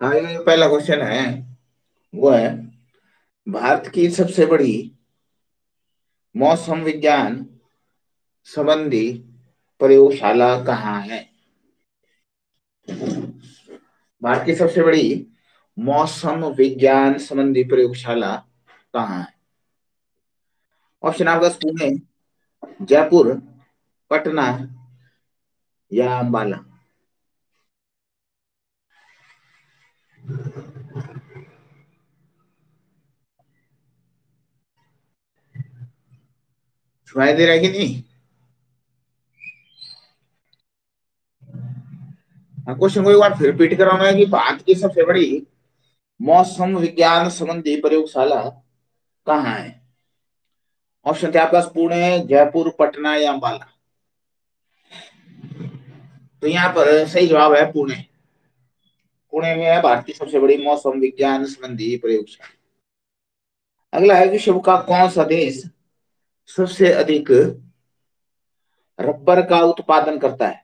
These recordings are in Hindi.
हाँ, ये पहला क्वेश्चन है। वो है, भारत की सबसे बड़ी मौसम विज्ञान संबंधी प्रयोगशाला कहाँ है? भारत की सबसे बड़ी मौसम विज्ञान संबंधी प्रयोगशाला कहाँ है? ऑप्शन आपका पुणे, जयपुर, पटना या अम्बाला। सुनाई दे रहा है कि नहीं? हाँ, क्वेश्चन को एक बार फिर रिपीट कराना है कि भारत की सबसे बड़ी मौसम विज्ञान संबंधी प्रयोगशाला कहाँ है? ऑप्शन थे आपके पास पुणे, जयपुर, पटना या अम्बाला। तो यहाँ पर सही जवाब है पुणे। पुणे में है भारत की सबसे बड़ी मौसम विज्ञान संबंधी प्रयोगशाला। अगला है, विश्व का कौन सा देश सबसे अधिक रबर का उत्पादन करता है?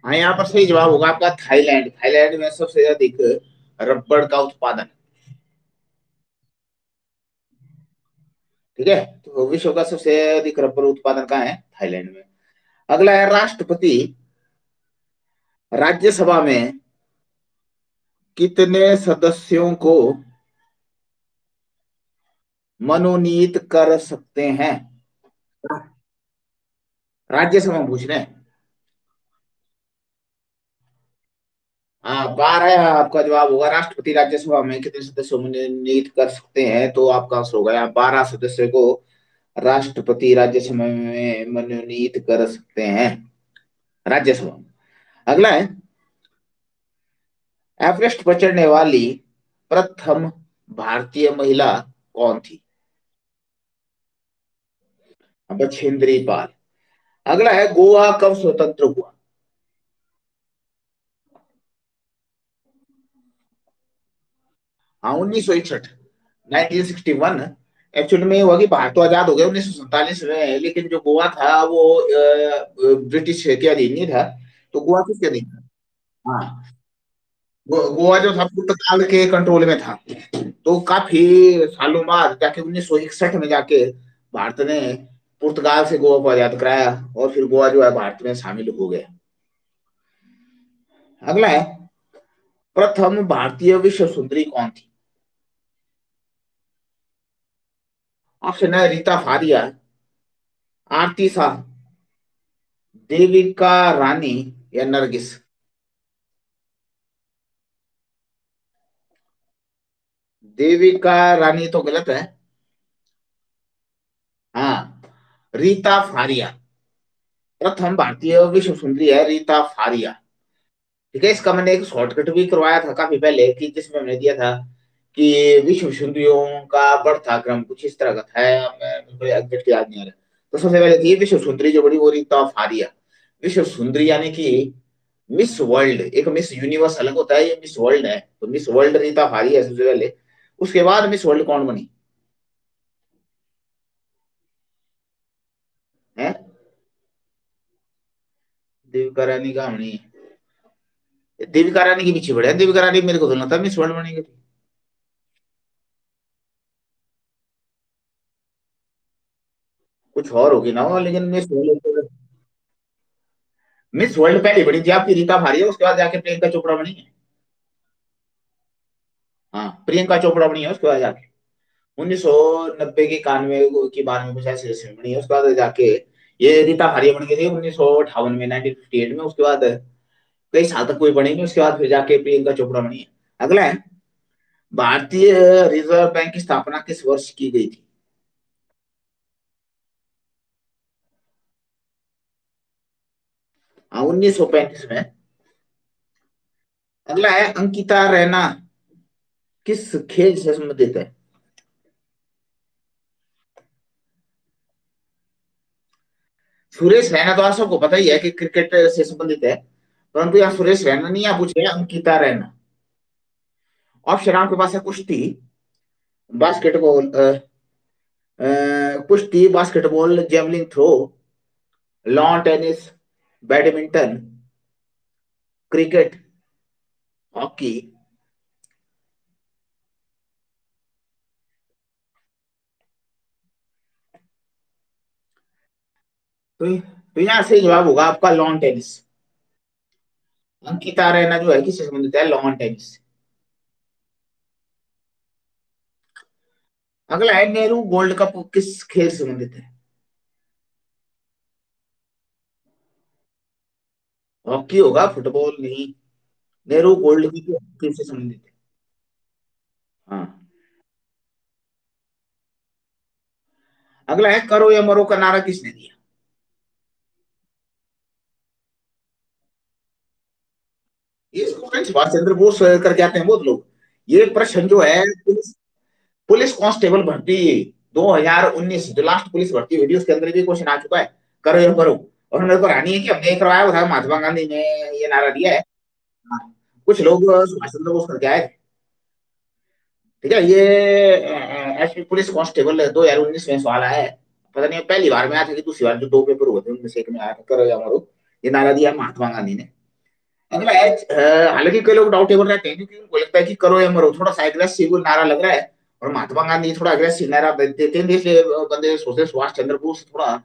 हाँ, यहाँ पर सही जवाब होगा आपका थाईलैंड। थाईलैंड में सबसे अधिक रबर का उत्पादन। ठीक है, तो विश्व का सबसे अधिक रबर उत्पादन कहाँ है? थाईलैंड में। अगला है, राष्ट्रपति राज्यसभा में कितने सदस्यों को मनोनीत कर सकते हैं? राज्यसभा में पूछ रहे हैं। हाँ, 12 आपका जवाब होगा। राष्ट्रपति राज्यसभा में कितने सदस्यों को मनोनीत कर सकते हैं? तो आपका आंसर होगा यहाँ 12 सदस्यों को राष्ट्रपति राज्यसभा में मनोनीत कर सकते हैं, राज्यसभा में। अगला है, एवरेस्ट पर चढ़ने वाली प्रथम भारतीय महिला कौन थी? बछेंद्री पाल। अगला है, गोवा कब स्वतंत्र हुआ? हाँ, 1961, 1961। एक्चुअली में ये हुआ कि भारत तो आजाद हो गया 1947 में, लेकिन जो गोवा था वो ब्रिटिश के अधीन नहीं था। तो गोवा किसके अधीन था? हाँ, गोवा जो था पुर्तगाल के कंट्रोल में था। तो काफी सालों बाद जाके 1961 में जाके भारत ने पुर्तगाल से गोवा को आजाद कराया, और फिर गोवा जो है भारत में शामिल हो गया। अगला है, प्रथम भारतीय विश्व सुंदरी कौन थी? ऑप्शन है, रीता फारिया, आरती शाह, देविका रानी या नरगिस। देविका रानी तो गलत है। हाँ, रीता फारिया। प्रथम भारतीय विश्व सुंदरी है रीता फारिया। ठीक है, इसका मैंने एक शॉर्टकट भी करवाया था काफी पहले, कि जिसमें मैंने दिया था कि विश्व सुंदरियों का बढ़ता क्रम कुछ इस तरह का था। मैं एग्जैक्ट याद नहीं आ रहा। तो सबसे पहले थी विश्व सुंदरी जो बड़ी, वो रीता फारिया। विश्व सुंदरी यानी कि मिस वर्ल्ड, एक मिस यूनिवर्स अलग होता है, ये मिस वर्ल्ड है। तो मिस वर्ल्ड रीता फारिया है सबसे पहले। उसके बाद मिस वर्ल्ड कौन बनी है? देविका रानी का बनी। देविका रानी के पीछे बढ़े। देविका रानी मेरे को तो लगता है मिस वर्ल्ड बनेगी। कुछ और होगी ना वो, लेकिन मिस वर्ल्ड पहले बनी थी आपकी रीता फारिया, उसके बाद जाके प्रियंका चोपड़ा बनी है। हाँ, प्रियंका चोपड़ा बनी है उसके बाद जाके 1990 की 91 की 92 कुछ ऐसे ऐसे बनी है, उसके बाद जाके ये रीता फारिया बन गई थी 1958 में, 1958 में। उसके बाद कई साल तक कोई बनी नहीं, उसके बाद फिर जाके प्रियंका चोपड़ा बनी है। अगला है, भारतीय रिजर्व बैंक की स्थापना किस वर्ष की गई थी? 1935 में। अगला है, अंकिता रैना किस खेल से संबंधित है? सुरेश रैना तो आप सबको पता ही है कि क्रिकेट से संबंधित है, परंतु यहाँ सुरेश रैना नहीं, यहाँ पूछ रहे हैं अंकिता रैना। ऑप्शन आपके पास है, कुश्ती, बास्केटबॉल, कुश्ती, basketball, javelin throw, lawn tennis, badminton, cricket, hockey. तो यहाँ सही जवाब होगा आपका लॉन टेनिस। अंकिता रैना जो है किससे संबंधित है? Lawn tennis. अगला है, नेहरू गोल्ड कप किस खेल से संबंधित है? हॉकी होगा, फुटबॉल नहीं। नेहरू गोल्ड की हॉकी से संबंधित है। हाँ। अगला है, करो या मरो का नारा किसने दिया? ये स्टूडेंट सुभाष चंद्र बोस करके आते हैं बहुत लोग। ये प्रश्न जो है, पुलिस पुलिस कांस्टेबल भर्ती 2019 जो लास्ट पुलिस भर्ती हुई थी, उसके अंदर भी क्वेश्चन आ चुका है, करो या मरो। और मेरे को रानी है कि हमने करवाया हुआ था, महात्मा गांधी ने ये नारा दिया है। हाँ, कुछ लोग सुभाष चंद्र बोस करके आए थे। ठीक है, ये एसपी पुलिस कांस्टेबल 2019 में सवाल आया है। पता नहीं पहली बार में आया था कि दूसरी बार, जो दो पेपर हुए थे उनमें से एक में आया था, करो या मरो। ये नारा दिया महात्मा गांधी ने। अगला है, हालांकि कई लोग डाउटेबल रहते हैं क्योंकि उनको लगता है कि करो या मरो थोड़ा सा एग्रेसिव नारा लग रहा है, और महात्मा गांधी थोड़ा अग्रेसिव नारा देते हैं, इसलिए बंदे सोचते हैं सुभाष चंद्र बोस थोड़ा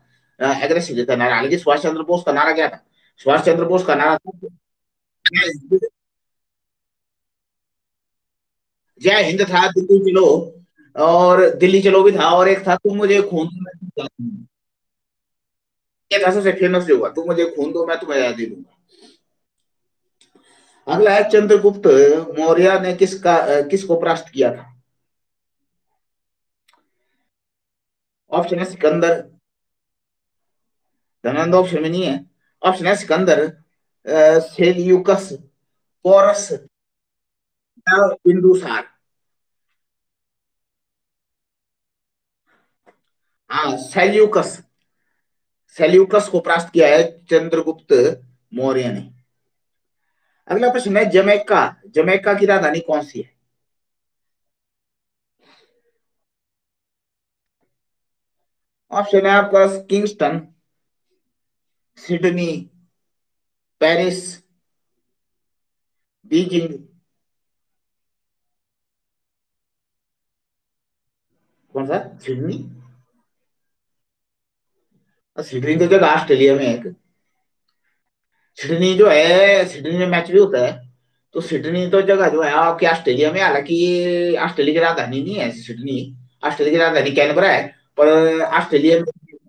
एग्रेसिव देता है नारा। हालांकि सुभाष चंद्र बोस का नारा क्या था? सुभाष चंद्र बोस का नारा था, जय हिंद था, दिल्ली चलो, और दिल्ली चलो भी था, और एक था, तुम मुझे खून दो मैं तुम्हें आजादी दूंगा। ये था सबसे फेमस जो हुआ, तुम मुझे खून दो मैं तुम्हें आजादी दूंगा। अगला है, चंद्रगुप्त मौर्य ने किसको परास्त किया था? ऑप्शन है, सिकंदर, धनानंद ऑप्शन में नहीं है। ऑप्शन है, सिकंदर, सेल्यूकस, पोरस, या बिंदुसार। हाँ, सेल्यूकस। सेल्यूकस को परास्त किया है चंद्रगुप्त मौर्य ने। अगला प्रश्न है, जमैका जमैका की राजधानी कौन सी है? ऑप्शन है आपका, किंगस्टन, सिडनी, पेरिस, बीजिंग। कौन सा सिडनी? सिडनी तो जगह ऑस्ट्रेलिया में है एक। सिडनी जो है, सिडनी में मैच भी होता है। तो सिडनी तो जगह जो है आपकी ऑस्ट्रेलिया में, हालांकि ये ऑस्ट्रेलिया की राजधानी नहीं है सिडनी। ऑस्ट्रेलिया की राजधानी कैनबरा है, पर ऑस्ट्रेलिया में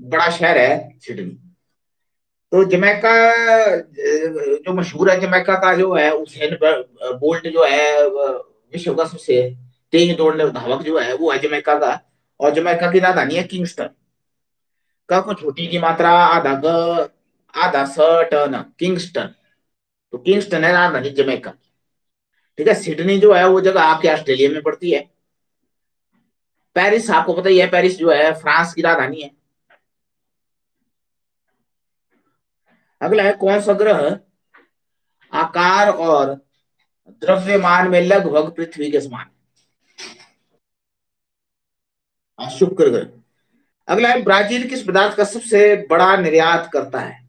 बड़ा शहर है सिडनी। तो जमैका जो मशहूर है, जमैका का जो है उसेन बोल्ट जो है विश्व का सबसे तेज दौड़ने धावक जो है वो है जमैका का। और जमैका की राजधानी है किंगस्टन। का को छोटी की मात्रा आधा स टन किंगस्टन। तो किंगस्टन है राजधानी जमैका। ठीक है, सिडनी जो है वो जगह आपके ऑस्ट्रेलिया में पड़ती है। पेरिस आपको पता ही है, पेरिस जो है फ्रांस की राजधानी है। अगला है, कौन सा ग्रह आकार और द्रव्यमान में लगभग पृथ्वी के समान? शुक्र ग्रह। अगला है, ब्राजील किस पदार्थ का सबसे बड़ा निर्यात करता है?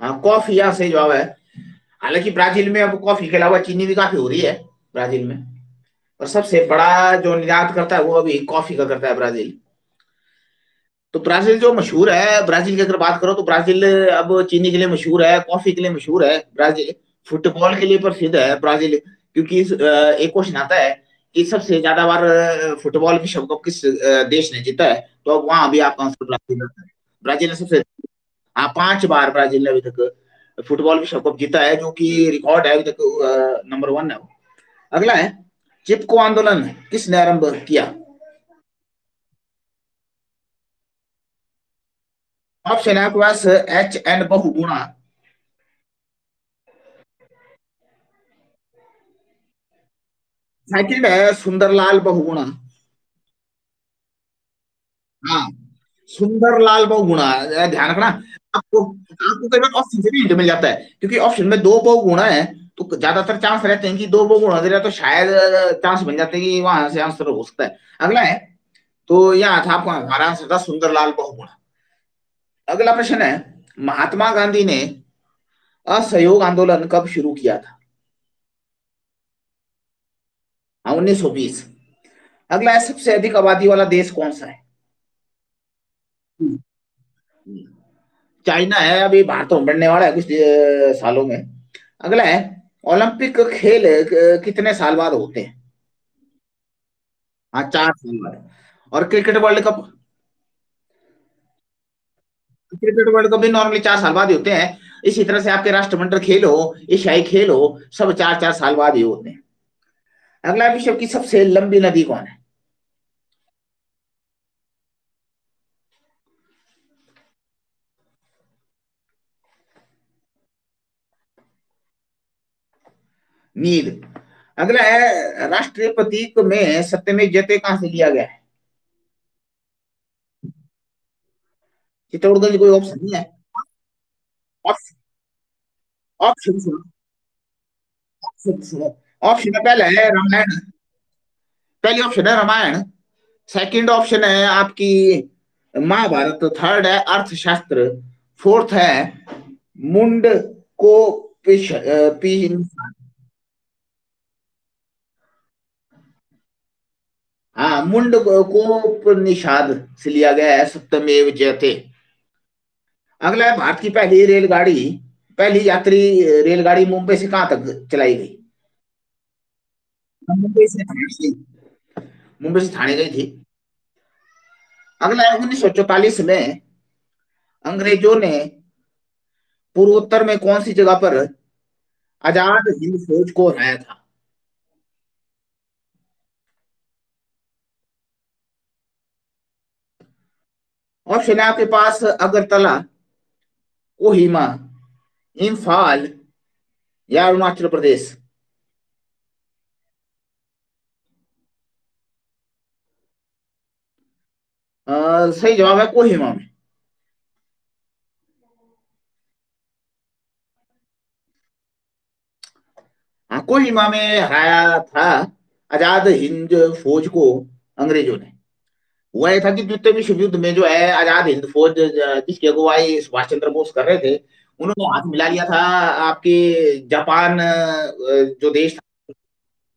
हाँ, कॉफी यहाँ सही जवाब है। हालांकि ब्राजील में अब कॉफी के अलावा चीनी भी काफी हो रही है ब्राजील में। और सबसे बड़ा जो निर्यात करता है वो अभी कॉफी का करता है ब्राजील। तो ब्राजील जो मशहूर है, ब्राजील की अगर बात करो तो ब्राजील अब चीनी के लिए मशहूर है, कॉफी के लिए मशहूर है ब्राजील, फुटबॉल के लिए प्रसिद्ध है ब्राजील। क्योंकि एक क्वेश्चन आता है कि सबसे ज्यादा बार फुटबॉल विश्व कप किस देश ने जीता है, तो अब वहां भी आपका आंसर ब्राजील आता है। ब्राजील ने सबसे, हाँ 5 बार ब्राजील ने अभी तक फुटबॉल विश्व कप जीता है, जो कि रिकॉर्ड है अभी तक, नंबर 1 है वो। अगला है, चिपको आंदोलन किसने आरंभ किया? ऑप्शन है आपके पास, HN बहुगुणा, सेकंड है सुंदरलाल बहुगुणा। हाँ, सुंदरलाल बहुगुणा, ध्यान रखना। आपको आपको कई बार ऑप्शन से भी हिंट मिल जाता है, क्योंकि ऑप्शन में दो बहुगुणा है, तो ज्यादातर चांस रहते हैं कि दो बहुगुणा दे रहा है, तो शायद चांस बन जाते हैं कि वहां से आंसर हो सकता है। अगला है, तो यहाँ था आपका, हमारा आंसर था सुंदरलाल बहुगुणा। अगला प्रश्न है, महात्मा गांधी ने असहयोग आंदोलन कब शुरू किया था? हाँ, 1920। अगला है, सबसे अधिक आबादी वाला देश कौन सा है? चाइना है, अभी भारत तो बढ़ने वाला है कुछ सालों में। अगला है, ओलंपिक खेल कितने साल बाद होते हैं? हाँ, 4 साल बाद। और cricket world cup, cricket world cup भी नॉर्मली 4 साल बाद ही होते हैं। इसी तरह से आपके राष्ट्रमंडल खेल हो, एशियाई खेल हो, सब 4 4 साल बाद ही होते हैं। अगला, विश्व की सबसे लंबी नदी कौन है? नील। अगला है, राष्ट्रीय प्रतीक में सत्यमेव जयते कहां से लिया गया है? चित्तौड़गढ़ कोई ऑप्शन नहीं है। ऑप्शन, ऑप्शन सुनो, ऑप्शन सुनो। ऑप्शन में पहला है रामायण, पहली ऑप्शन है रामायण। सेकंड ऑप्शन है आपकी महाभारत। थर्ड है अर्थशास्त्र। फोर्थ है मुंड को पिश, हाँ, मुंड को उपनिषद से लिया गया है सत्यमेव जयते। अगला है, भारत की पहली रेलगाड़ी, पहली यात्री रेलगाड़ी मुंबई से कहां तक चलाई गई? मुंबई से थाने, मुंबई से थाने गई थी। अगला है, 1944 में अंग्रेजों ने पूर्वोत्तर में कौन सी जगह पर आजाद हिंद फौज को हराया था? ऑप्शन है आपके पास, अगरतला, कोहिमा, इम्फाल या अरुणाचल प्रदेश। सही जवाब है कोहिमा में। हाँ, कोहिमा में हराया था आजाद हिंद फौज को अंग्रेजों ने। हुआ ये था कि द्वितीय विश्व युद्ध में जो है आजाद हिंद फौज जिसकी अगुवाई सुभाष चंद्र बोस कर रहे थे, उन्होंने हाथ मिला लिया था आपके जापान, जो देश था,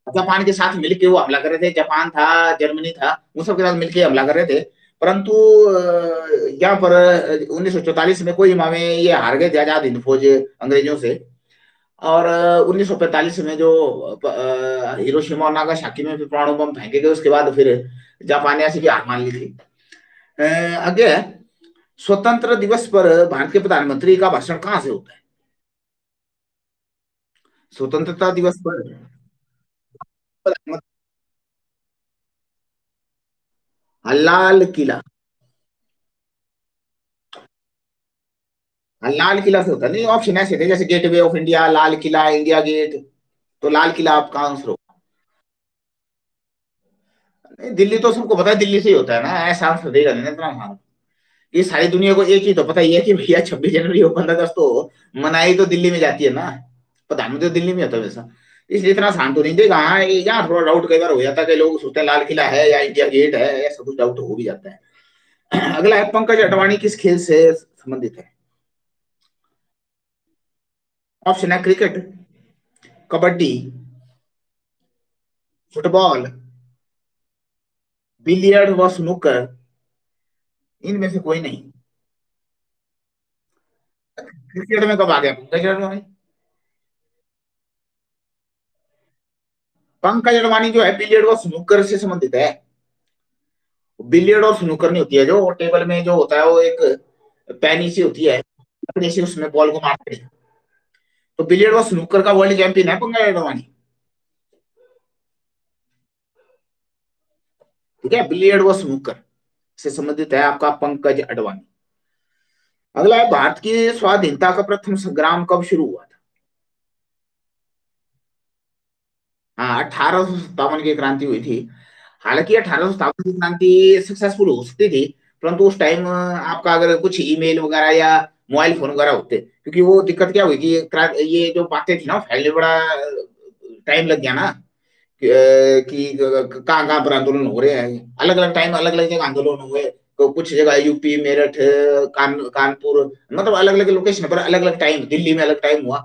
जापान के साथ मिलकर वो हमला कर रहे थे। जापान था, जर्मनी था, उन सब के साथ मिलकर हमला कर रहे थे। परंतु यहाँ पर 1944 में कोहिमा में ये हार गए थे आजाद हिंद फौज अंग्रेजों से। और 1945 में जो हिरोशिमा और नागासाकी में फिर परमाणु बम फेंके गए, उसके बाद फिर जापान ने ऐसी भी हार मान ली थी। आगे है, स्वतंत्र दिवस पर भारत के प्रधानमंत्री का भाषण कहाँ से होता है? स्वतंत्रता दिवस पर प्रधानमंत्री, लाल किला, लाल किला से होता है। नहीं, ऑप्शन ऐसे थे जैसे gateway of India, Lal Qila, India Gate, तो लाल किला आपका आंसर होगा। नहीं, दिल्ली तो सबको पता है, दिल्ली से ही होता है ना, ऐसा आंसर देगा नहीं ना इतना आसान। ये सारी दुनिया को एक ही तो पता ही है कि भैया 26 जनवरी हो, 15 अगस्त हो, मनाई तो दिल्ली में जाती है ना, प्रधानमंत्री तो दिल्ली में होता है वैसा। इसलिए इतना आसान तो नहीं देगा। हाँ, यहाँ थोड़ा डाउट कई बार हो जाता है कि लोग सोचते हैं लाल किला है या इंडिया गेट है, ऐसा कुछ डाउट हो भी जाता है। अगला है, पंकज अडवाणी किस खेल से संबंधित है? ऑप्शन है क्रिकेट, कबड्डी, फुटबॉल, बिलियर्ड व स्नूकर, इनमें से कोई नहीं। क्रिकेट में कब आ गया पंकज अडवाणी? पंकज अडवाणी जो है बिलियर्ड व स्नूकर से संबंधित है। बिलियर्ड और स्नूकर नहीं होती है, जो टेबल में जो होता है वो एक पैनी सी होती है, लकड़ी से उसमें बॉल को मारते हैं। तो बिलियर्ड और स्नूकर का वर्ल्ड चैंपियन है पंकज अडवाणी। ठीक है, बिलियर्ड व स्नूकर से संबंधित है आपका पंकज अडवाणी। अगला है, भारत की स्वाधीनता का प्रथम संग्राम कब शुरू हुआ था? हाँ, 1857 की क्रांति हुई थी। हालांकि 1857 की क्रांति सक्सेसफुल हो सकती थी, परंतु उस टाइम आपका अगर कुछ ईमेल वगैरह या मोबाइल फोन वगैरह होते, क्योंकि वो दिक्कत क्या हुई कि ये जो बातें थी ना फैलने बड़ा टाइम लग गया ना, कि कहाँ कहाँ पर आंदोलन हो रहे हैं, अलग अलग टाइम अलग अलग जगह आंदोलन हुए। तो कुछ जगह यूपी मेरठ कानपुर, मतलब अलग अलग लोकेशन पर अलग अलग टाइम, दिल्ली में अलग टाइम हुआ।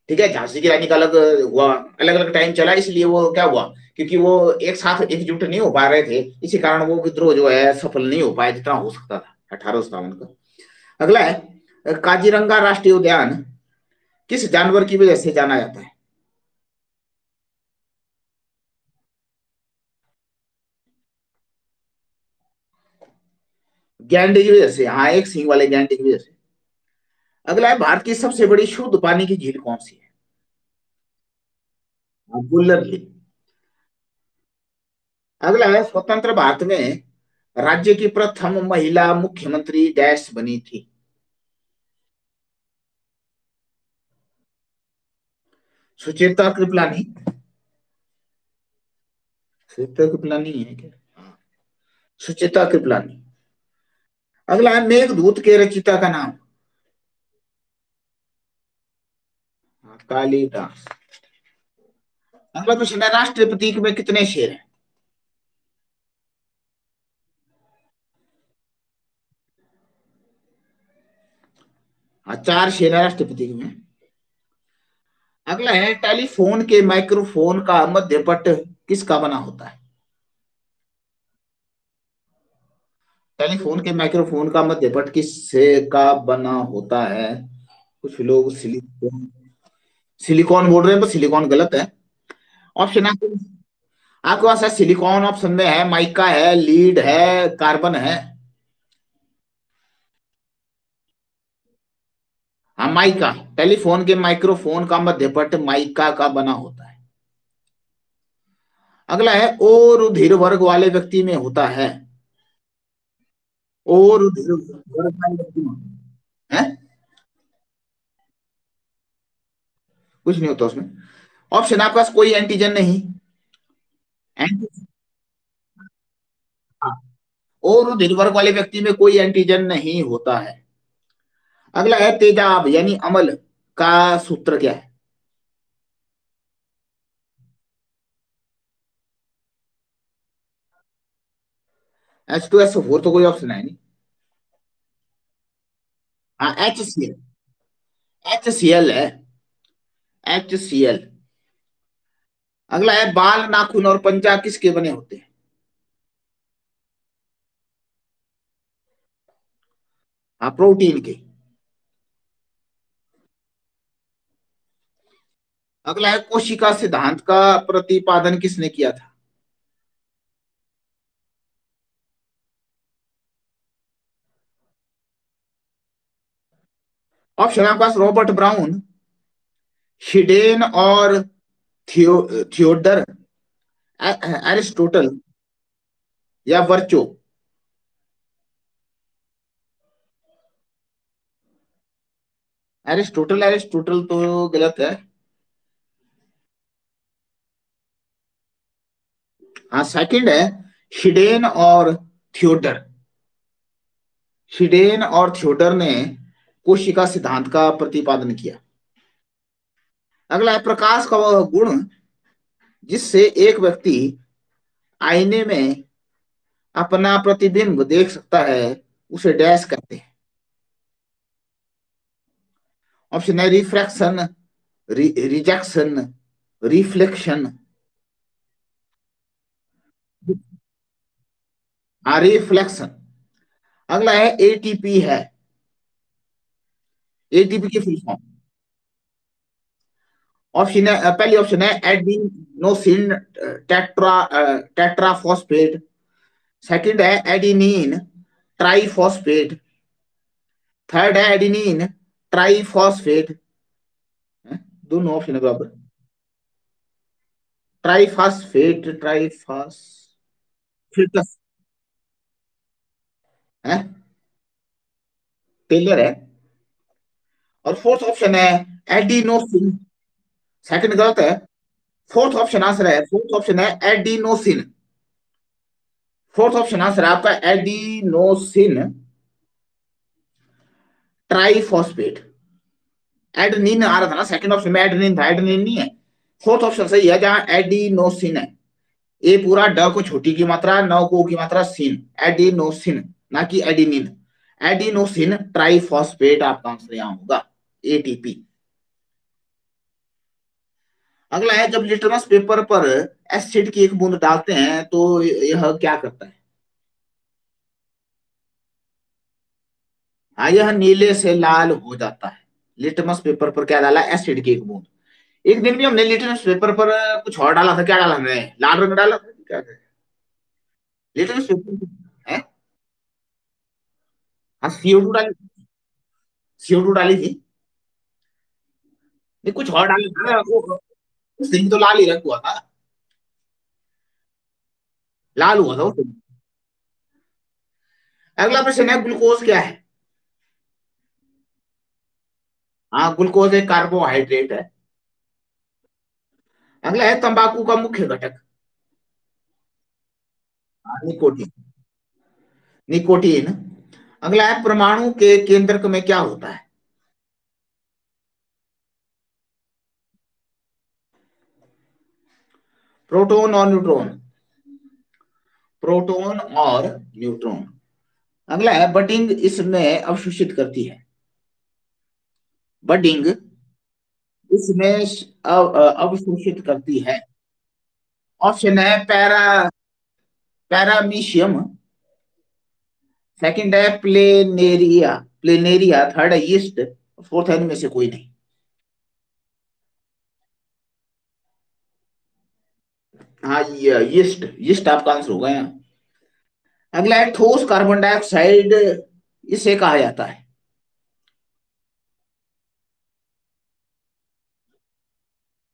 ठीक है, झांसी की रानी का अलग हुआ, अलग अलग टाइम चला, इसलिए वो क्या हुआ, क्योंकि वो एक साथ एकजुट नहीं हो पा रहे थे, इसी कारण वो विद्रोह जो है सफल नहीं हो पाया जितना हो सकता था 1857 का। अगला है, काजीरंगा राष्ट्रीय उद्यान किस जानवर की वजह से जाना जाता है? गैंडे की वजह से, हाँ, एक सींग वाले गैंडे की वजह से। अगला है, भारत की सबसे बड़ी शुद्ध पानी की झील कौन सी है? हाँ, बुल्लर झील। अगला है, स्वतंत्र भारत में राज्य की प्रथम महिला मुख्यमंत्री डैश बनी थी? सुचेता कृपलानी। सुचेता कृपलानी है क्या? हाँ, सुचेता कृपलानी। अगला है, मेघदूत के रचयिता का नाम? हाँ, कालिदास। अगला क्वेश्चन है, राष्ट्रपति में कितने शेर हैं? हाँ, चार शेर है राष्ट्रपति में। अगला है, टेलीफोन के माइक्रोफोन का मध्यपट किसका बना होता है? टेलीफोन के माइक्रोफोन का मध्यपट किससे का बना होता है? कुछ लोग सिलिकॉन सिलिकॉन बोल रहे हैं, पर सिलिकॉन गलत है। ऑप्शन आपके पास है, सिलिकॉन ऑप्शन में है, माइका है, लीड है, कार्बन है। हाँ, माइका। टेलीफोन के माइक्रोफोन का मध्यपट माइका का बना होता है। अगला है, ओ रुधिर वर्ग वाले व्यक्ति में होता है? ओ रुधिर वर्ग वाले व्यक्ति में है, कुछ नहीं होता उसमें। ऑप्शन आपके पास, कोई एंटीजन नहीं। एंटी ओ रुधिर वर्ग वाले व्यक्ति में कोई एंटीजन नहीं होता है। अगला है, तेजाब यानी अम्ल का सूत्र क्या है? H2SO4 तो कोई ऑप्शन है नहीं। हाँ, HCl। HCl है, HCl। अगला है, बाल नाखून और पंजा किसके बने होते हैं? हाँ, प्रोटीन के। अगला है, कोशिका सिद्धांत का प्रतिपादन किसने किया था? ऑप्शन आपके पास, रॉबर्ट ब्राउन, शिडेन और थियोडर, एरिस्टोटल या वर्चो। एरिस्टोटल, एरिस्टोटल तो गलत है। हाँ, सेकंड है, शिडेन और थियोडर। शिडेन और थियोडर ने कोशिका सिद्धांत का प्रतिपादन किया। अगला है, प्रकाश का वह गुण जिससे एक व्यक्ति आईने में अपना प्रतिबिंब देख सकता है, उसे डैश कहते हैं? ऑप्शन है, रिफ्रैक्शन, रिजेक्शन, रिफ्लेक्शन। रिफ्लेक्शन। अगला है एटीपी है। एटीपी की फुल फॉर्म। ऑप्शन है, पहली ऑप्शन है एडिनोसिन टेट्रा टेट्राफॉस्फेट। सेकंड है एडिनिन ट्राइफॉस्फेट। थर्ड है एडिनिन ट्राइफॉस्फेट। दोनों ऑप्शन है बराबर। ट्राइफॉस्फेट ट्राइफॉस्फेटस है, टेलर है। और फोर्थ ऑप्शन है एडिनोसिन। सेकंड गलत है। फोर्थ ऑप्शन आंसर है, फोर्थ ऑप्शन है एडिनोसिन। फोर्थ ऑप्शन आंसर है आपका एडिनोसिन ट्राइफॉस्फेट। एडनिन आ रहा था ना सेकंड ऑप्शन में, एडनिन था, एडनिन नहीं है। फोर्थ ऑप्शन सही है जहां एडिनोसिन है। ए पूरा ड को छोटी की मात्रा, नौ को की मात्रा सीन, एडिनोसिन ना कि एडिनिन। एडिनोसिन ट्राइफॉस्फेट आपका आंसर यहां होगा, एटीपी। अगला है, जब लिटमस पेपर पर एसिड की एक बूंद डालते हैं तो यह क्या करता है? हाँ, यह नीले से लाल हो जाता है। लिटमस पेपर पर क्या डाला? एसिड की एक बूंद। एक दिन भी हमने लिटमस पेपर पर कुछ और डाला था, क्या डाला हमने? लाल रंग डाला था क्या? लिटमस पेपर है। हाँ, CO2 डाली। CO2 डाली थी। नहीं, कुछ और डाला था ना, वो उस दिन तो लाल ही रंग हुआ था। लाल हुआ था उस दिन। अगला प्रश्न है, ग्लूकोज क्या है? हाँ, ग्लूकोज एक कार्बोहाइड्रेट है। अगला है, तंबाकू का मुख्य घटक। हाँ, निकोटीन। निकोटीन। अगला है, परमाणु के केंद्रक में क्या होता है? प्रोटॉन और न्यूट्रॉन। प्रोटॉन और न्यूट्रॉन। अगला है, बडिंग इसमें अवशोषित करती है। बडिंग इसमें अवशोषित करती है। ऑप्शन है पैरामीशियम। सेकंड है प्लेनेरिया। प्लेनेरिया। थर्ड है यीस्ट। फोर्थ है इनमें से कोई नहीं। हाँ, ये यीस्ट। यीस्ट आपका आंसर होगा यहाँ। अगला है, ठोस कार्बन डाइऑक्साइड इसे कहा जाता है।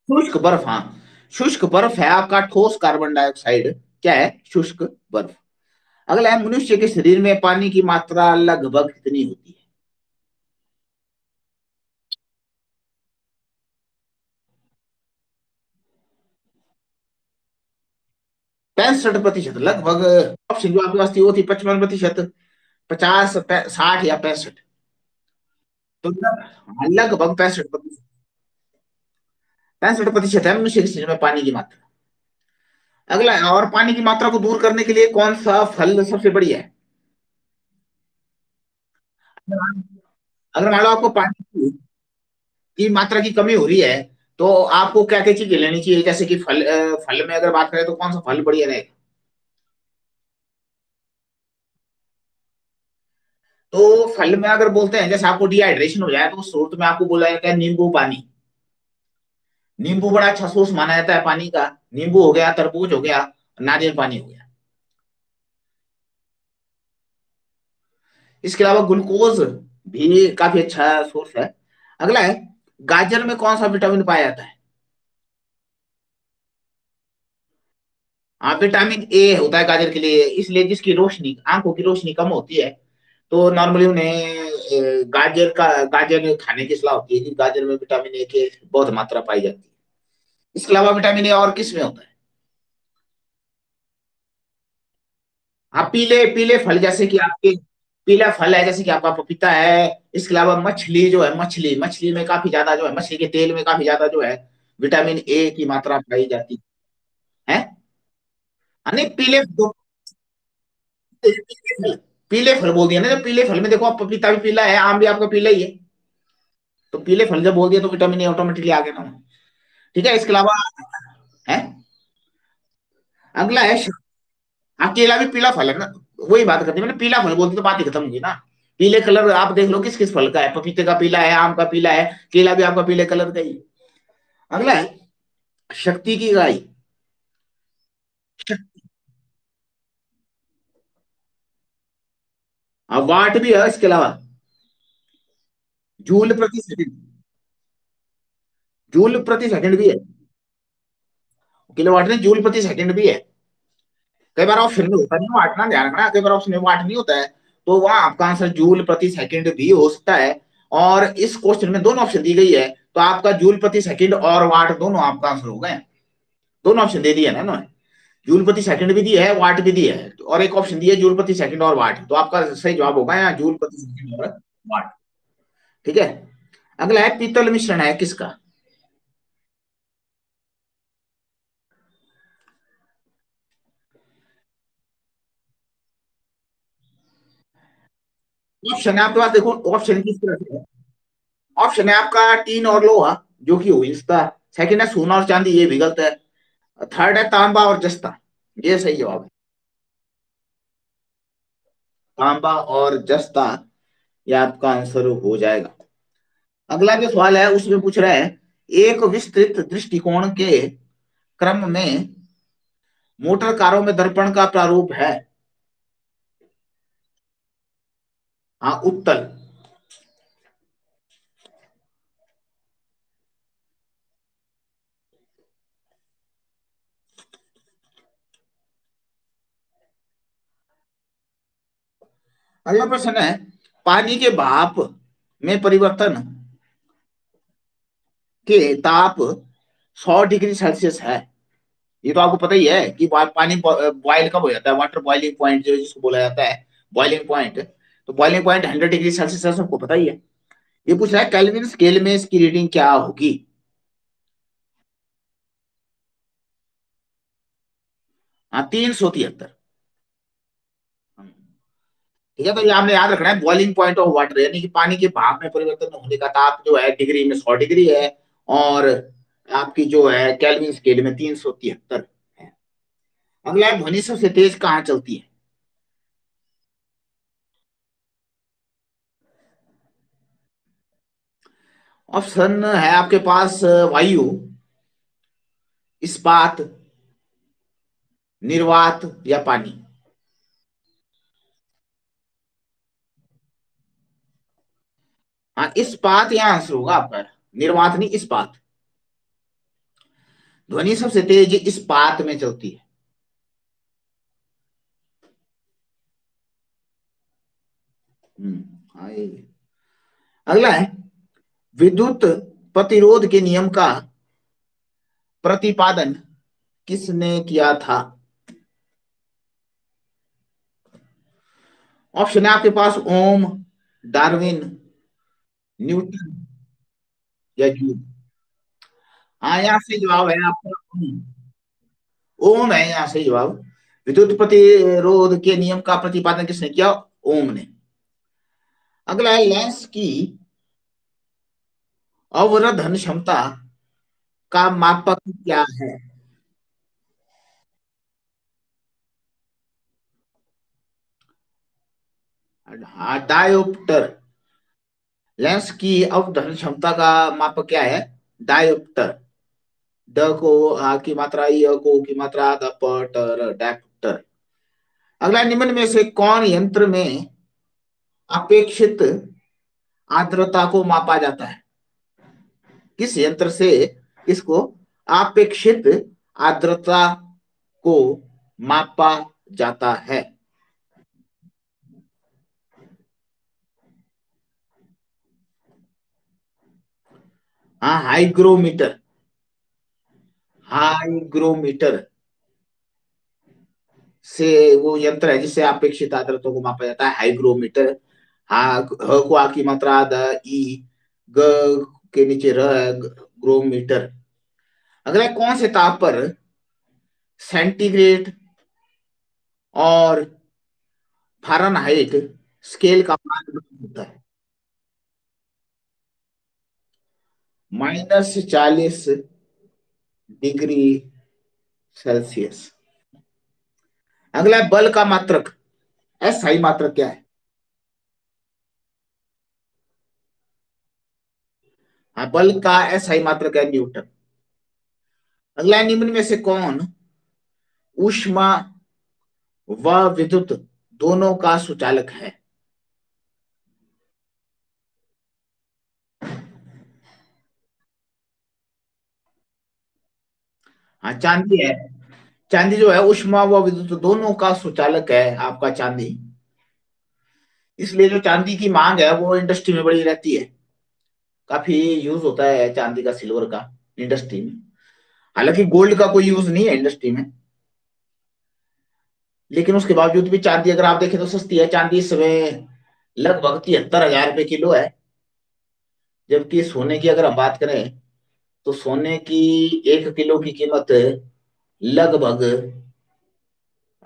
शुष्क बर्फ। हाँ, शुष्क बर्फ है आपका ठोस कार्बन डाइऑक्साइड। क्या है? शुष्क बर्फ। अगला है, मनुष्य के शरीर में पानी की मात्रा लगभग कितनी होती है? 65% लगभग। ऑप्शन जो आपके पास थी वो थी 55%, 50, 60 या 65। तो लगभग 65%। 65% है मनुष्य के शरीर में पानी की मात्रा। अगला है, और पानी की मात्रा को दूर करने के लिए कौन सा फल सबसे बढ़िया है? अगर मान लो आपको पानी की मात्रा की कमी हो रही है, तो आपको क्या क्या चीजें लेनी चाहिए? जैसे कि फल, फल में अगर बात करें तो कौन सा फल बढ़िया रहेगा? तो फल में अगर बोलते हैं जैसे आपको डिहाइड्रेशन हो जाए तो उस सूरत में आपको बोला जाता है नींबू पानी। नींबू बड़ा अच्छा सोर्स माना जाता है पानी का। नींबू हो गया, तरबूज हो गया, नारियल पानी हो गया। इसके अलावा ग्लूकोज भी काफी अच्छा सोर्स है। अगला है, गाजर में कौन सा विटामिन पाया जाता है? हाँ, विटामिन ए होता है गाजर के लिए, इसलिए जिसकी रोशनी, आंखों की रोशनी कम होती है तो नॉर्मली उन्हें गाजर खाने की सलाह होती है कि गाजर में विटामिन ए की बहुत मात्रा पाई जाती है। इसके अलावा विटामिन ए और किस में होता है? हाँ, पीले पीले फल जैसे कि आपके, पीला फल है जैसे कि आपका पपीता है। इसके अलावा मछली जो है, मछली मछली में काफी ज्यादा जो है, मछली के तेल में काफी ज्यादा जो है विटामिन ए की मात्रा पाई जाती है। हाँ, नहीं, पीले फल बोल दिया ना, जब पीले फल में देखो आप, पपीता भी पीला है, आम भी आपका पीला ही है। तो पीले फल जब बोल दिया तो विटामिन ए ऑटोमेटिकली आ गया ना। ठीक है, इसके अलावा है। अगला है, हाँ, केला भी पीला फल है ना। वही बात करते हैं, मैंने पीला फल बोलती तो बात ही खत्म होगी ना। पीले कलर आप देख लो किस किस फल का है, पपीते का पीला है, आम का पीला है, केला भी आपका पीले कलर का ही। अगला है शक्ति की गाय। अब वाट भी है इसके अलावा, जूल प्रति सेकंड, जूल प्रति सेकंड भी है। किलोवाट नहीं, जूल प्रति सेकंड भी है। कई बार ऑप्शन में होता नहीं वाट ना, ध्यान रखना, कई बार ऑप्शन में वाट नहीं होता है, तो वहां आपका आंसर जूल प्रति सेकंड भी हो सकता है। और इस क्वेश्चन में दोनों ऑप्शन दी गई है, तो आपका जूल प्रति सेकंड और वाट दोनों आपका आंसर हो गए। दोनों ऑप्शन दे दिए ना इन्होंने, जूल प्रति सेकंड भी दिया है, वाट भी दिया है, और एक ऑप्शन दिया है जूल प्रति सेकंड और वाट, तो आपका सही जवाब होगा यहाँ जूल प्रति सेकंड और वाट। ठीक है। अगला है पीतल मिश्रण है किसका। ऑप्शन है आपके पास, देखो ऑप्शन किस तरह से है। ऑप्शन है आपका टीन और लोहा, जो कि हुई इसका। सेकंड है सोना और चांदी, ये भी गलत है। थर्ड है तांबा और जस्ता, ये सही जवाब है। तांबा और जस्ता, ये आपका आंसर हो जाएगा। अगला जो सवाल है उसमें पूछ रहा है, एक विस्तृत दृष्टिकोण के क्रम में मोटर कारों में दर्पण का प्रारूप है। हाँ, उत्तल। अगला प्रश्न है, पानी के भाप में परिवर्तन के ताप 100 डिग्री सेल्सियस है। ये तो आपको पता ही है कि पानी बॉयल कब हो जाता है, वाटर बॉइलिंग पॉइंट जो जिसको बोला जाता है बॉइलिंग पॉइंट। तो बॉइलिंग पॉइंट 100 डिग्री सेल्सियस है, सबको पता ही है। ये पूछ रहा है केल्विन स्केल में इसकी रीडिंग क्या होगी। हाँ, 373। ठीक है, तो ये आपने याद रखना है, बॉइलिंग पॉइंट ऑफ वाटर, यानी कि पानी के भाप में परिवर्तन होने का ताप जो है डिग्री में 100 डिग्री है, और आपकी जो है केल्विन स्केल में 373 है। अगला है, ध्वनि सबसे तेज कहाँ चलती है। ऑप्शन है आपके पास, वायु, इस्पात, निर्वात या पानी। हाँ, इस्पात यहाँ आंसर होगा आपका, निर्वात नहीं, इस्पात। ध्वनि सबसे तेज इस्पात में चलती है। हाँ, अगला है, विद्युत प्रतिरोध के नियम का प्रतिपादन किसने किया था। ऑप्शन है आपके पास, ओम, डार्विन, न्यूटन या जूल। हाँ, यहाँ से जवाब है आपका ओम। ओम है यहाँ से जवाब। विद्युत प्रतिरोध के नियम का प्रतिपादन किसने किया, ओम ने। अगला है, लेंस की अवरोधन क्षमता का मापक क्या है। हाँ, डायोप्टर। लेंस की अवधन क्षमता का मापक क्या है, डायोप्टर। ड को आ की मात्रा, य को की मात्रा, द प ट र, डायोप्टर। अगला, निम्न में से कौन यंत्र में अपेक्षित आर्द्रता को मापा जाता है। किस यंत्र से इसको अपेक्षित आर्द्रता को मापा जाता है। हाँ, हाइग्रोमीटर। हाइग्रोमीटर से वो यंत्र है जिससे अपेक्षित आर्द्रता को मापा जाता है, हाइग्रोमीटर। हाँ, ह को आ की मात्रा, द ई, ग के नीचे र है, ग्रोमीटर। अगला, कौन से ताप पर सेंटीग्रेड और फ़ारेनहाइट स्केल का मान होता है। -40 डिग्री सेल्सियस। अगला है, बल का मात्रक अस्थायी मात्रक क्या है? हाँ, बल का अस्थायी मात्रक है न्यूटन। अगला है, निम्न में से कौन ऊष्मा व विद्युत दोनों का सुचालक है? हाँ, चांदी है। चांदी जो है ऊष्मा व विद्युत दोनों का सुचालक है आपका चांदी। इसलिए जो चांदी की मांग है वो इंडस्ट्री में बड़ी रहती है। काफी यूज होता है चांदी का, सिल्वर का इंडस्ट्री में। हालांकि गोल्ड का कोई यूज नहीं है इंडस्ट्री में, लेकिन उसके बावजूद भी चांदी अगर आप देखें तो सस्ती है। चांदी इस समय लगभग 73,000 रुपए किलो है। जबकि सोने की अगर हम बात करें तो सोने की 1 किलो की कीमत लगभग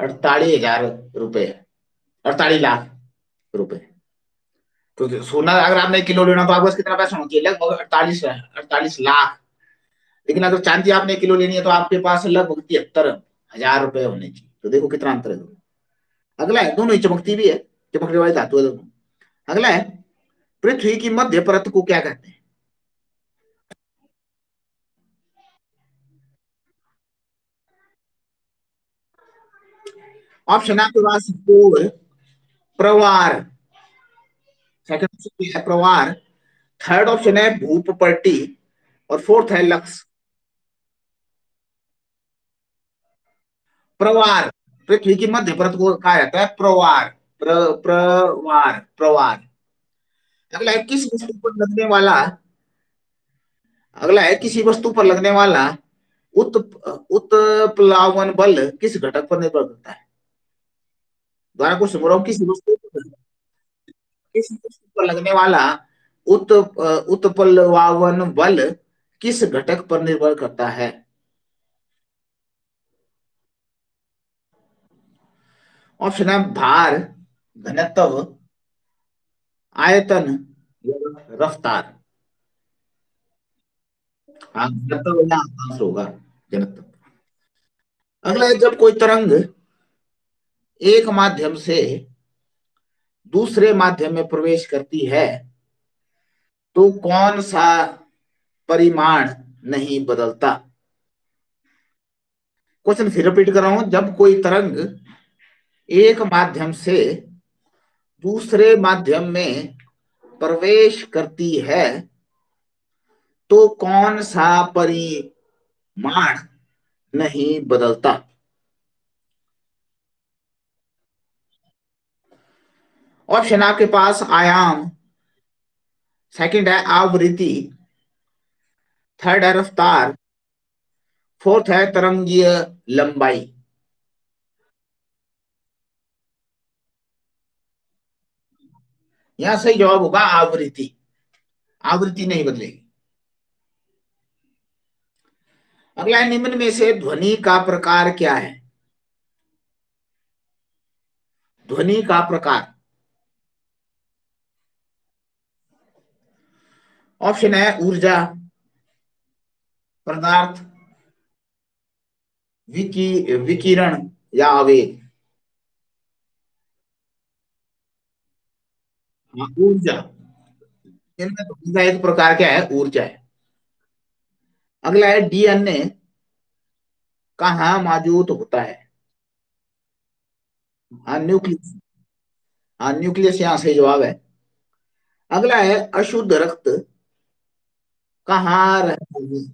48,000 रुपए है। 48 लाख रुपए। तो सोना अगर आपने 1 किलो लेना तो आपको कितना पैसा होना चाहिए? लगभग 48 लाख। लेकिन अगर चांदी आपने 1 किलो लेनी है तो आपके पास लगभग 73,000 रुपए होने चाहिए। तो देखो कितना अंतर है दोनों। अगला है, दोनों ही चमकती भी है, चमकने वाली धातु है दोनों। अगला है, पृथ्वी की मध्य परत को क्या कहते हैं? ऑप्शन आपके पास कोर, प्रवार, सेकंड ऑप्शन है प्रवार, थर्ड ऑप्शन है भूपपर्टी, और फोर्थ है लक्स। प्रवार, पृथ्वी की मध्य परत को कहा जाता है प्रवार। प्रवार, प्रवार। अगला है, किस वस्तु पर लगने वाला, अगला है, किसी वस्तु पर लगने वाला उत उत्प्लावन बल किस घटक पर निर्भर करता है? दोबारा क्वेश्चन बोल रहा हूँ, किसी वस्तु पर लगने वाला उत्प्लवावन बल किस घटक पर निर्भर करता है? ऑप्शन है भार, घनत्व, आयतन, या रफ्तार। हाँ, घनत्व या आंसर होगा घनत्व। अगला है, जब कोई तरंग एक माध्यम से दूसरे माध्यम में प्रवेश करती है तो कौन सा परिमाण नहीं बदलता? क्वेश्चन फिर रिपीट कर रहा हूं, जब कोई तरंग एक माध्यम से दूसरे माध्यम में प्रवेश करती है तो कौन सा परिमाण नहीं बदलता? ऑप्शन आपके पास आयाम, सेकंड है आवृत्ति, थर्ड है रफ्तार, फोर्थ है तरंगीय लंबाई। यहां सही जवाब होगा आवृत्ति। आवृत्ति नहीं बदलेगी। अगला है, निम्न में से ध्वनि का प्रकार क्या है? ध्वनि का प्रकार। ऑप्शन है ऊर्जा, पदार्थ, विकिरण, या आवेग। हाँ, ऊर्जा। इनमें ध्वनि का एक प्रकार क्या है? ऊर्जा है। अगला है, डीएनए कहाँ मौजूद होता है? हाँ, न्यूक्लियस। हाँ, न्यूक्लियस यहाँ सही जवाब है। अगला है, अशुद्ध रक्त कहाँ रहता है?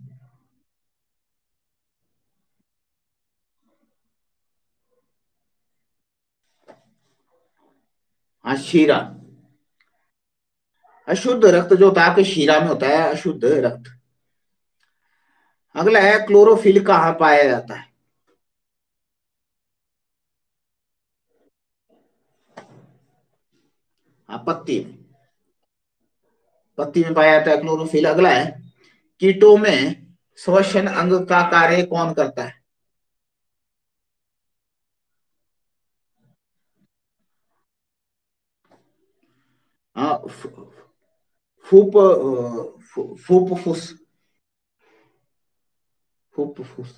हाँ, शीरा। अशुद्ध रक्त जो होता है आपके शीरा में होता है, अशुद्ध रक्त। अगला है, क्लोरोफिल कहाँ पाया जाता है? हाँ, पत्ती में। पत्ती में पाया जाता है क्लोरोफिल। अगला है, कीटों में श्वसन अंग का कार्य कौन करता है? हाँ, फूप फूफुस, फूफुस।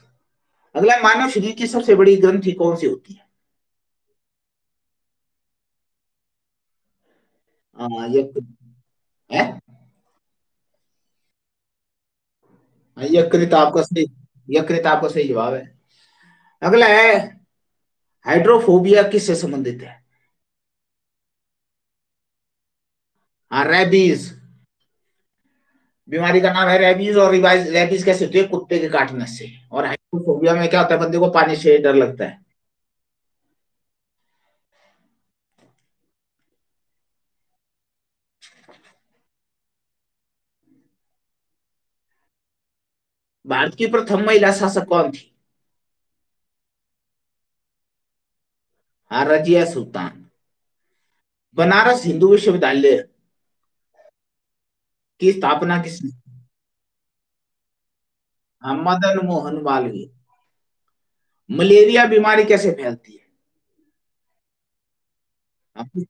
अगला, मानव शरीर की सबसे बड़ी ग्रंथि कौन सी होती है? यकृत है। यकृत आपका सही, यकृत आपका सही जवाब है। अगला है, हाइड्रोफोबिया किससे संबंधित है? हाँ, रेबीज। बीमारी का नाम है रेबीज, और रेबीज कैसे होती है? कुत्ते के काटने से। और हाइड्रोफोबिया में क्या होता है? बंदे को पानी से डर लगता है। भारत की प्रथम महिला शासक कौन थी? हाँ, रजिया सुल्तान। बनारस हिंदू विश्वविद्यालय की स्थापना किसने? हाँ, मदन मोहन मालवीय। मलेरिया बीमारी कैसे फैलती है? हम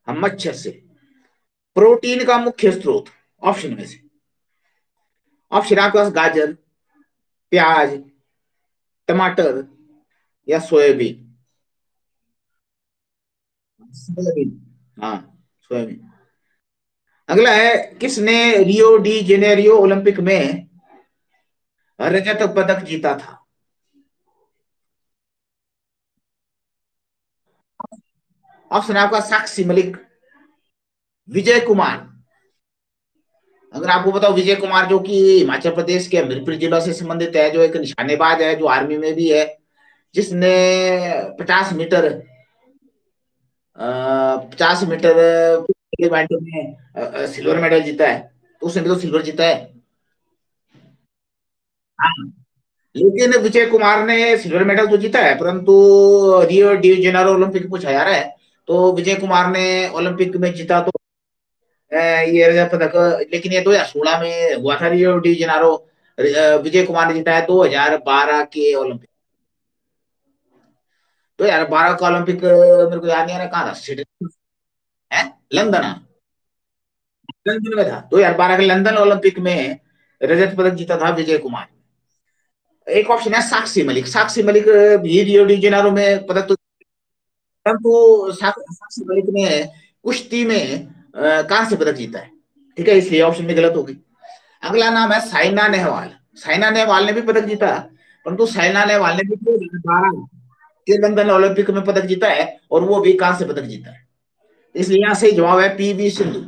हम मच्छर से। प्रोटीन का मुख्य स्रोत, ऑप्शन में से। ऑप्शन आपके पास: गाजर, प्याज, टमाटर, या सोयाबीन। सोयाबीन। हाँ, सोयाबीन। अगला है, किसने रियो डी जेनेरियो ओलंपिक में रजत पदक जीता था? ऑप्शन आपका: साक्षी मलिक, विजय कुमार। अगर आपको बताओ, विजय कुमार जो कि हिमाचल प्रदेश के हमीरपुर जिला से संबंधित है, जो एक निशानेबाज है, जो आर्मी में भी है, जिसने 50 मीटर 50 मीटर इवेंट में सिल्वर मेडल जीता है। तो उसने भी तो सिल्वर जीता है। हाँ, लेकिन विजय कुमार ने सिल्वर मेडल तो जीता है, परंतु रियो डी जेनेरो ओलंपिक पूछा जा रहा है, तो विजय कुमार ने ओलंपिक में जीता तो ये रजत पदक। लेकिन ये 2016 में हुआ था Rio de Janeiro. Vijay Kumar ने जीता है 2012 के ओलंपिक। 2012 का ओलंपिक मेरे को याद नहीं आ रहा कहाँ था, सिडनी है, लंदन। हाँ, लंदन में था 2012 के लंदन ओलंपिक में। रजत पदक जीता था विजय कुमार। एक ऑप्शन है साक्षी मलिक। साक्षी मलिक भी रियो डी जेनेरो में पदक तो, परंतु साक्षी मलिक ने कुश्ती में कांस्य पदक जीता है। ठीक है, इसलिए ऑप्शन में गलत होगी। अगला नाम है साइना नेहवाल। साइना नेहवाल ने भी पदक जीता, परंतु साइना नेहवाल ने भी 2012 के लंदन ओलंपिक में पदक जीता है, और वो भी कांस्य पदक जीता है। इसलिए यहाँ सही जवाब है पीवी सिंधु।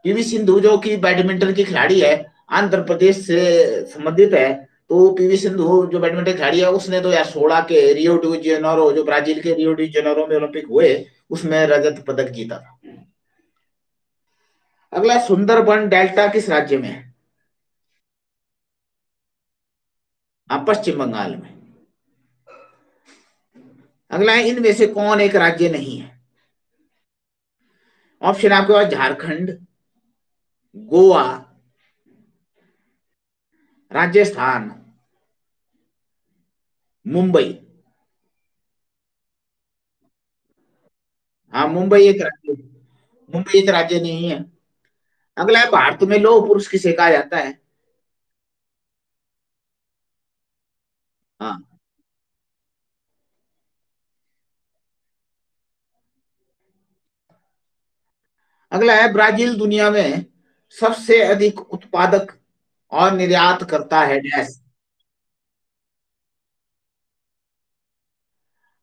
पीवी सिंधु जो कि बैडमिंटन की खिलाड़ी है, आंध्र प्रदेश से संबंधित है। तो पीवी सिंधु जो बैडमिंटन खिलाड़ी है, उसने 2016 के रियो डी जेनेरो, जो ब्राजील के रियो डी जेनेरो में ओलंपिक हुए, उसमें रजत पदक जीता था। अगला, सुंदरबन डेल्टा किस राज्य में है? हाँ, पश्चिम बंगाल में। अगला है, इनमें से कौन एक राज्य नहीं है? ऑप्शन आपके पास: झारखंड, गोवा, राजस्थान, मुंबई। हाँ, मुंबई एक राज्य, मुंबई एक राज्य नहीं है। अगला है, भारत में लौह पुरुष किसे कहा जाता है? हाँ। अगला है, ब्राजील दुनिया में सबसे अधिक उत्पादक और निर्यात करता है डैश।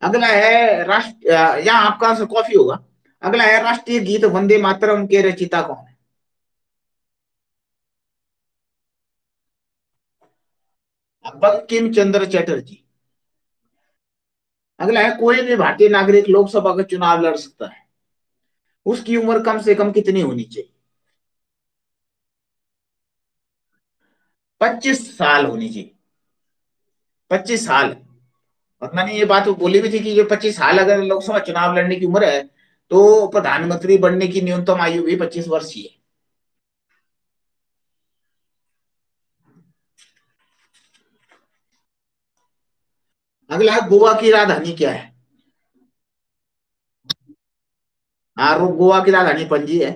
अगला है, राष्ट्र यहाँ आपका आंसर कॉफी होगा। अगला है, राष्ट्रीय गीत वंदे मातरम के रचिता कौन है? बंकिम चंद्र चटर्जी। अगला है, कोई भी भारतीय नागरिक लोकसभा का चुनाव लड़ सकता है, उसकी उम्र कम से कम कितनी होनी चाहिए? 25 साल होनी चाहिए। 25 साल। और मैंने ये बात बोली भी थी कि ये 25 साल अगर लोकसभा चुनाव लड़ने की उम्र है, तो प्रधानमंत्री बनने की न्यूनतम आयु भी 25 वर्ष ही है। अगला है, गोवा की राजधानी क्या है? हाँ, गोवा की राजधानी पणजी है।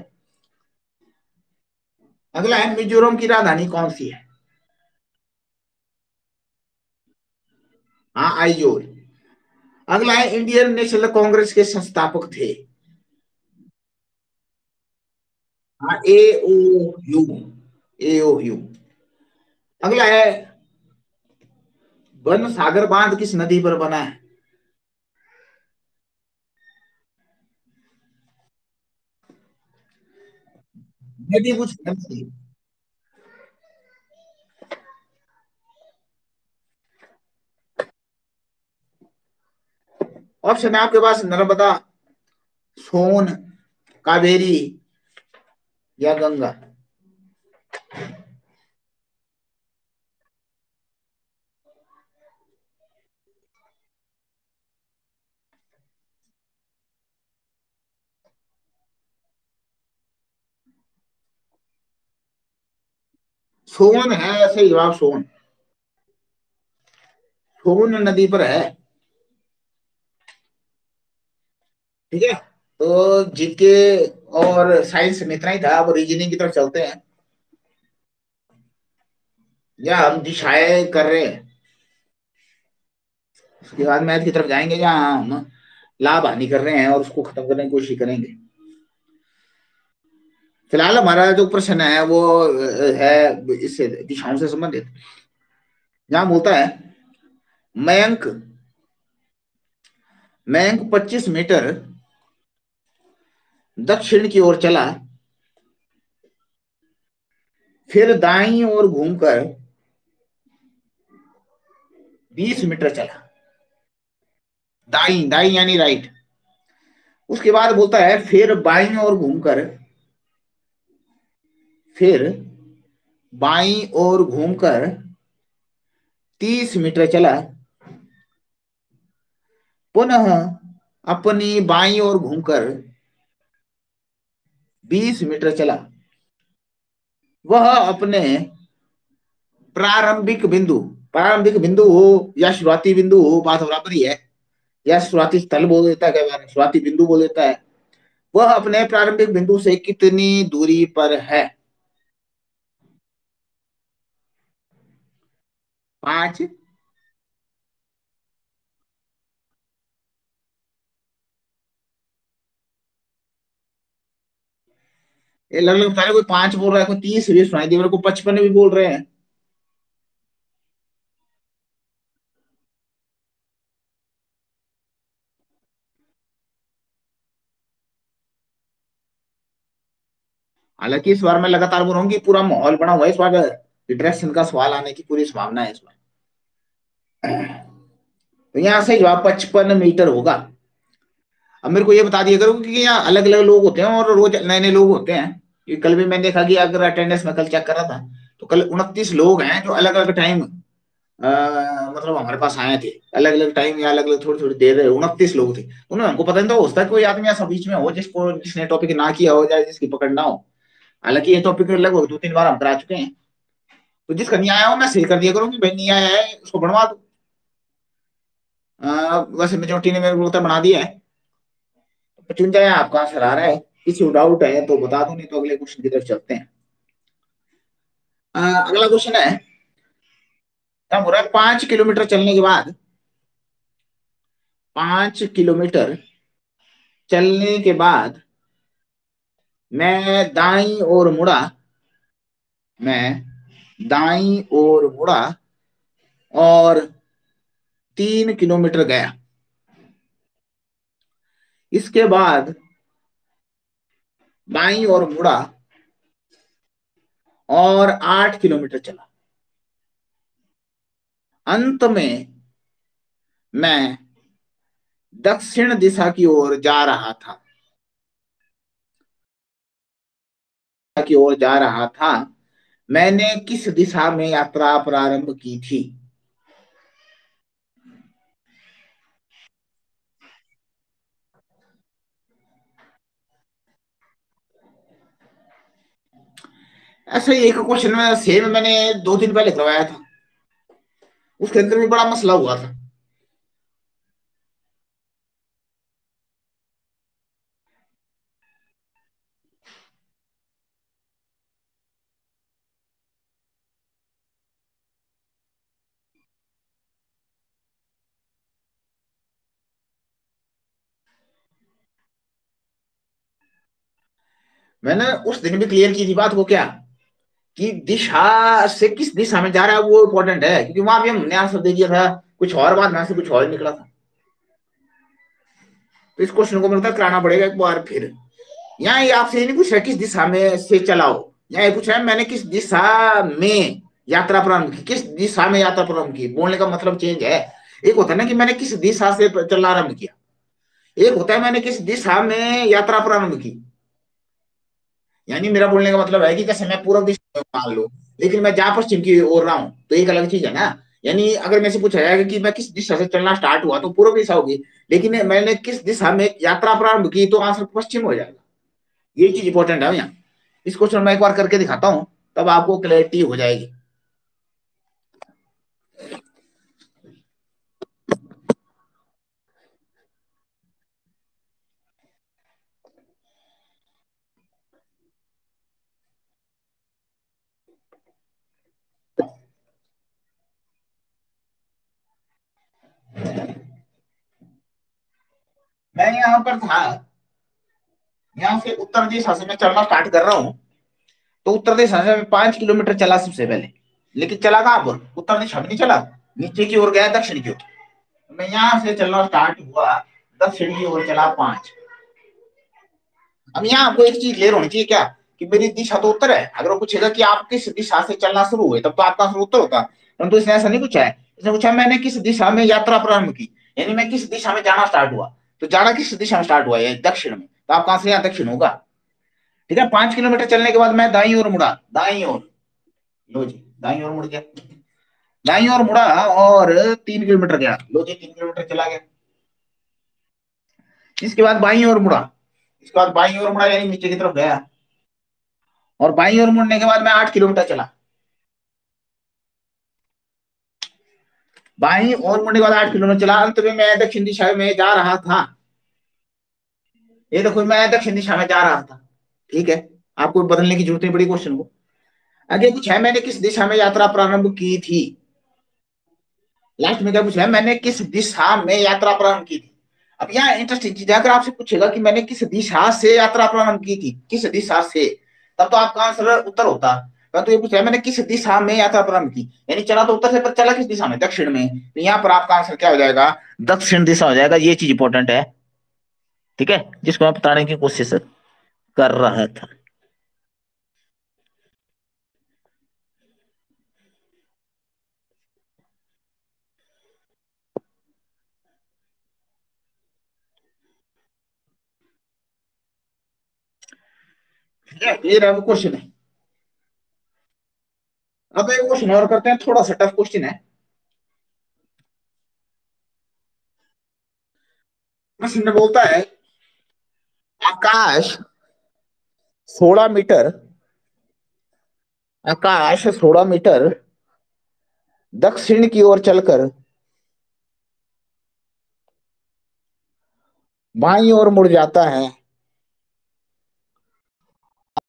अगला है, मिजोरम की राजधानी कौन सी है? हाँ, आइजोल। अगला है, इंडियन नेशनल कांग्रेस के संस्थापक थे? हाँ, AOU। AOU। अगला है, वन सागर बांध किस नदी पर बना है? नदी पूछ नदी। ऑप्शन है आपके पास, नर्मदा, सोन, कावेरी या गंगा। सोन है सही जवाब, सोन। सोन नदी पर है। ठीक है, तो जीके और साइंस में इतना ही था। अब रीजनिंग की तरफ चलते हैं, या हम दिशाएं कर रहे हैं। उसके बाद मैथ की तरफ जाएंगे, जहाँ हम लाभ हानि कर रहे हैं और उसको खत्म करने की कोशिश करेंगे। फिलहाल हमारा जो प्रश्न है वो है इससे दिशाओं से संबंधित। जहाँ बोलता है, मयंक मयंक 25 मीटर दक्षिण की ओर चला, फिर दाईं ओर घूमकर 20 मीटर चला। दाईं दाईं यानी राइट। उसके बाद बोलता है, फिर बाईं ओर घूमकर, फिर बाईं ओर घूमकर 30 मीटर चला, पुनः अपनी बाईं ओर घूमकर 20 मीटर चला। वह अपने प्रारंभिक बिंदु, प्रारंभिक बिंदु हो या शुरुआती बिंदु हो, बात बराबर ही है। या शुरुआती स्थल बोल देता है, कई बार शुरुआती बिंदु बोल देता है। वह अपने प्रारंभिक बिंदु से कितनी दूरी पर है? 5। ये लगभग बता रहे, कोई 5 बोल रहा है, कोई 30 भी सुनाई दी मेरे को, 55 भी बोल रहे हैं। हालांकि इस बार मैं लगातार बोल रहा हूँ कि पूरा माहौल बना हुआ है इस बार, डिट्रैक्शन का सवाल आने की पूरी संभावना है इस बार। तो यहाँ से जवाब 55 मीटर होगा। अब मेरे को ये बता दिया करो कि यहाँ अलग अलग लोग होते हैं और रोज नए नए लोग होते हैं। ये कल भी मैंने देखा कि अगर अटेंडेंस में कल चेक कर रहा था, तो कल 29 लोग हैं जो अलग अलग टाइम मतलब हमारे पास आए थे। अलग अलग टाइम या अलग अलग थोड़ी थोड़ी देर रहे, 29 लोग थे। उन्होंने हमको पता नहीं था, हो सकता है कोई आदमी ऐसा बीच में हो जिसको जिसने टॉपिक ना किया हो, या जिसकी पकड़ ना हो। हालांकि ये टॉपिक लगभग 2-3 बार हम करा चुके हैं। तो जिसका नहीं आया हो मैं सही कर दिया करूँ कि भाई नहीं आया है, उसको बनवा दो। वैसे मेजोरिटी ने मेरे को लगता है बना दिया है। तो चुन जाए, आपका आंसर आ रहा है। किसी को डाउट है तो बता दो, नहीं तो अगले क्वेश्चन की तरफ चलते हैं। अगला क्वेश्चन है, क्या बोल रहा है, 5 किलोमीटर चलने के बाद, 5 किलोमीटर चलने के बाद मैं दाईं ओर मुड़ा, मैं दाईं ओर मुड़ा और 3 किलोमीटर गया। इसके बाद बाईं ओर मुड़ा और 8 किलोमीटर चला। अंत में मैं दक्षिण दिशा की ओर जा रहा था, की ओर जा रहा था। मैंने किस दिशा में यात्रा प्रारंभ की थी? ऐसा ही एक क्वेश्चन में सेम मैंने 2 दिन पहले करवाया था। उसके अंदर भी बड़ा मसला हुआ था। मैंने उस दिन भी क्लियर की थी बात को, क्या कि दिशा से किस दिशा में जा रहा है वो इंपॉर्टेंट है, क्योंकि वहां भी हमने आंसर दे दिया था कुछ और, बात में से कुछ और निकला था। तो इस क्वेश्चन को मतलब कराना पड़ेगा एक बार फिर। यहाँ ये आपसे ये नहीं पूछ रहा किस दिशा में से चलाओ, यहाँ ये पूछ रहा है मैंने किस दिशा में यात्रा प्रारंभ की, किस दिशा में यात्रा प्रारंभ की, बोलने का मतलब चेंज है। एक होता है ना कि मैंने किस दिशा से चलना आरंभ किया, एक होता है मैंने किस दिशा में यात्रा प्रारंभ की। यानी मेरा बोलने का मतलब है कि जैसे मैं पूर्व दिशा में मान लो, लेकिन मैं जहां पश्चिम की ओर रहा हूं, तो एक अलग चीज है ना। यानी अगर मेरे से पूछा जाएगा कि मैं किस दिशा से चलना स्टार्ट हुआ, तो पूर्व दिशा होगी, लेकिन मैंने किस दिशा में यात्रा प्रारंभ की, तो आंसर पश्चिम हो जाएगा। ये चीज इंपॉर्टेंट है यहाँ। इस क्वेश्चन में एक बार करके दिखाता हूं, तब आपको क्लैरिटी हो जाएगी। मैं यहाँ पर था, यहाँ से उत्तर दिशा से मैं चलना स्टार्ट कर रहा हूँ। तो उत्तर दिशा से मैं 5 किलोमीटर चला सबसे पहले, लेकिन चला कहाँ पर, उत्तर दिशा में नहीं चला, नीचे की ओर गया, दक्षिण की ओर। मैं यहाँ से चलना स्टार्ट हुआ, दक्षिण की ओर चला 5। अब यहाँ आपको एक चीज क्लियर होनी चाहिए, क्या कि मेरी दिशा तो उत्तर है। अगर वो पूछेगा कि आप किस दिशा से चलना शुरू हुए, तब तो आपका आंसर उत्तर होता, परंतु इसने ऐसा नहीं पूछा है। इसने पूछा मैंने किस दिशा में यात्रा प्रारंभ की, यानी मैं किस दिशा में जाना स्टार्ट हुआ। तो जाना किस दिशा में स्टार्ट हुआ है, दक्षिण में, तो आपका आंसर यहाँ दक्षिण होगा। ठीक है, 5 किलोमीटर चलने के बाद मैं दाई ओर मुड़ा, दाई ओर, लो जी दाई ओर मुड़ गया, दाई ओर मुड़ा और 3 किलोमीटर गया, लो जी 3 किलोमीटर चला गया। इसके बाद बाई ओर मुड़ा, इसके बाद बाई ओर मुड़ा यानी नीचे की तरफ गया, और बाई ओर मुड़ने के बाद मैं 8 किलोमीटर चला। बाई ओर मुड़ने के बाद 8 किलोमीटर चला, अंत में मैं दक्षिण दिशा में जा रहा था। ये देखो मैं दक्षिण दिशा में जा रहा था। ठीक है, आपको बदलने की जरूरत नहीं पड़ी क्वेश्चन को। आगे कुछ है, मैंने किस दिशा में यात्रा प्रारंभ की थी। लास्ट में क्या पूछा है, मैंने किस दिशा में यात्रा प्रारंभ की थी। अब यहाँ इंटरेस्टिंग चीज है, अगर आपसे पूछेगा कि मैंने किस दिशा से यात्रा प्रारंभ की थी, किस दिशा से, तब तो आपका आंसर उत्तर होता। तो ये पूछा है मैंने किस दिशा में यात्रा प्रारंभ की, यानी चला तो उत्तर से, पर चला किस दिशा में, दक्षिण में, तो यहाँ पर आपका आंसर क्या हो जाएगा, दक्षिण दिशा हो जाएगा। ये चीज इंपॉर्टेंट है, ठीक है, जिसको मैं बताने की कोशिश कर रहा था। ठीक है, ये रहा क्वेश्चन है। अब एक क्वेश्चन और करते हैं, थोड़ा सा टफ क्वेश्चन है। प्रश्न में बोलता है आकाश 16 मीटर, आकाश 16 मीटर दक्षिण की ओर चलकर बाईं ओर मुड़ जाता है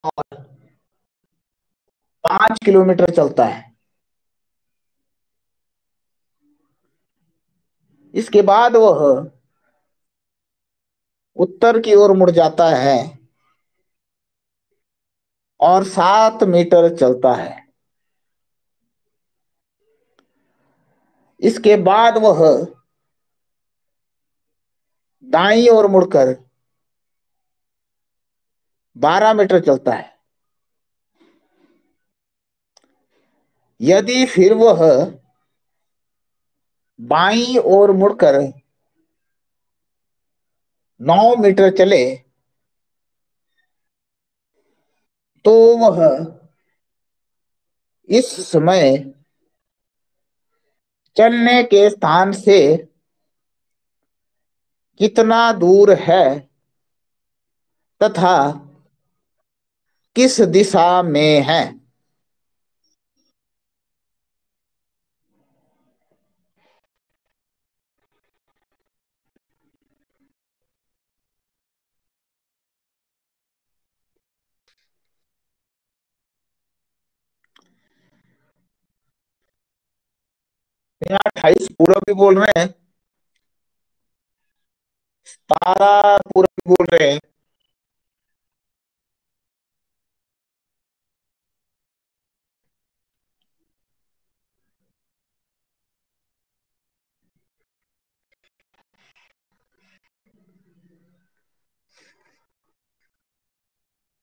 और 5 किलोमीटर चलता है। इसके बाद वह उत्तर की ओर मुड़ जाता है और 7 मीटर चलता है। इसके बाद वह दाईं ओर मुड़कर 12 मीटर चलता है। यदि फिर वह बाईं ओर मुड़कर 9 मीटर चले, तो वह इस समय चलने के स्थान से कितना दूर है तथा किस दिशा में है। यहाँ 28 पूरब भी बोल रहे हैं, 17 पूरब भी बोल रहे हैं,